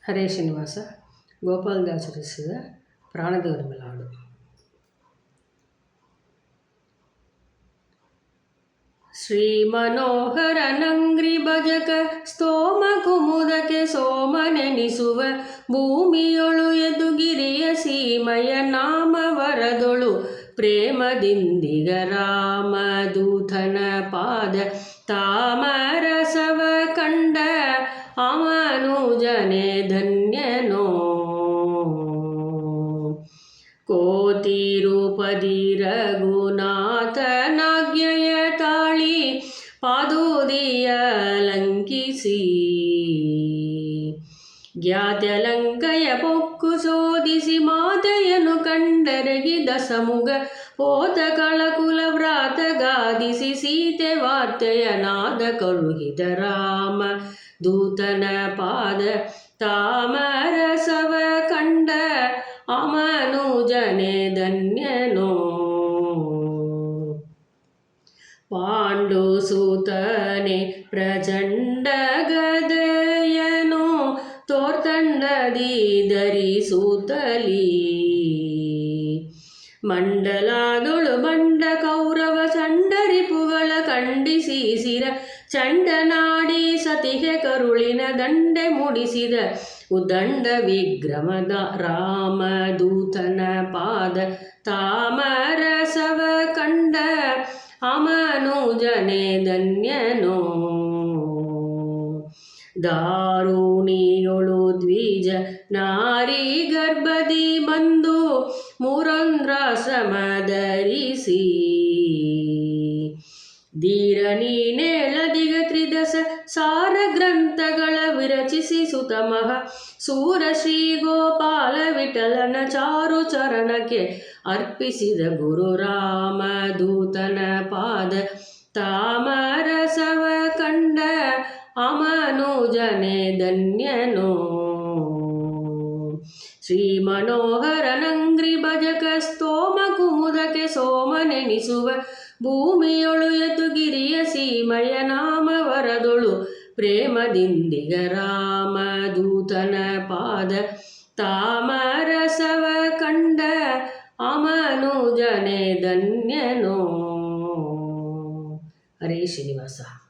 ಹರೇ ಶ್ರೀನಿವಾಸ ಗೋಪಾಲದಾಸ್ ರಚಿಸಿದ ಪ್ರಾಣದೇವರ ಮೇಲೆ ಹಾಡು. ಶ್ರೀ ಮನೋಹರ ನಂಗ್ರಿ ಭಜಕ ಸ್ತೋಮ ಕುಮುದಕ್ಕೆ ಸೋಮನೆನಿಸುವ ಭೂಮಿಯೊಳು ಯದುಗಿರಿಯ ಸೀಮಯ ನಾಮ ವರದೊಳು ಪ್ರೇಮದಿಂದಿಗ ರಾಮದೂತನ ಪಾದ ತಾಮರಸವ ಕಂಡ ಅಮನುಜನೆ ಧನ್ಯನೋ. ಕೋತಿ ರೂಪದಿ ರಘುನಾಥನಾಜ್ಞೆಯ ತಾಳಿ ಪಾದೋದಿಯ ಲಂಕಿಸಿ ಜ್ಞಾತ್ಯಲಂಕಯ ಪೊಕ್ಕು ಶೋಧಿಸಿ ಮಾತೆಯನ್ನು ಕಂಡರಗಿದ ಸಮುಗ ಪೋತ ಕಳಕುಲ ವ್ರಾತ ಗಾದಿಸಿ ಸೀತೆ ವಾರ್ತೆಯ ನಾದ ಕಳುಹಿದ ರಾಮ ದೂತನ ಪಾದ ತಾಮರಸವ ಕಂಡ ಅಮನುಜನೆ ಧನ್ಯನೋ. ಪಾಂಡು ಸೂತನೆ ಪ್ರಚಂಡ ಗದೆಯನು ತೋರ್ತಂಡದಿ ಧರಿಸುತ್ತಲೀ ಮಂಡಲದೊಳು ಬಂಡ ಕೌರವ ಚಂಡರಿಪುಗಳ ಖಂಡಿಸಿ ಸಿರ ಚಂಡನಾಡಿ ಸತಿಗೆ ಕರುಳಿನ ದಂಡೆ ಮುಡಿಸಿದ ಉದಂಡ ವಿಗ್ರಮದ ರಾಮದೂತನ ಪಾದ ತಾಮರಸವ ಕಂಡ ಅಮನುಜನೆ ಧನ್ಯನೋ. ದಾರುಣಿಯೊಳು ದ್ವಿಜ ನಾರಿ ಗರ್ಭದಿ ಬಂದು ಮೂರೊಂದ್ರಾಶ್ರಮ ಧರಿಸಿ ಧೀರ ನೀನೇಳದಿಗ ತ್ರಿದಶ ಸಾರ ಗ್ರಂಥಗಳ ವಿರಚಿಸಿ ಸುತಮಃ ಸೂರ ಶ್ರೀ ಗೋಪಾಲ ವಿಠಲನ ಚಾರು ಚರಣಕ್ಕೆ ಅರ್ಪಿಸಿದ ಗುರು ರಾಮದೂತನ ಪಾದ ತಾಮರಸವ ಕಂಡ ಅಮನುಜನೆ ಧನ್ಯನೋ. ಶ್ರೀ ಮನೋಹರ ನಂಗ್ರಿ ಭಜಕ ಸ್ತೋಮ ಕುಮುದಕ್ಕೆ ಸೋಮನೆನಿಸುವ ಭೂಮಿಯೊಳು ಯದುಗಿರಿಯ ಸೀಮಯ ನಾಮ ವರದೊಳು ಪ್ರೇಮದಿಂದಿಗ ರಾಮದೂತನ ಪಾದ ತಾಮರಸವ ಕಂಡ ಅಮನುಜನೆ ಧನ್ಯನೋ. ಹರೇ ಶ್ರೀನಿವಾಸ.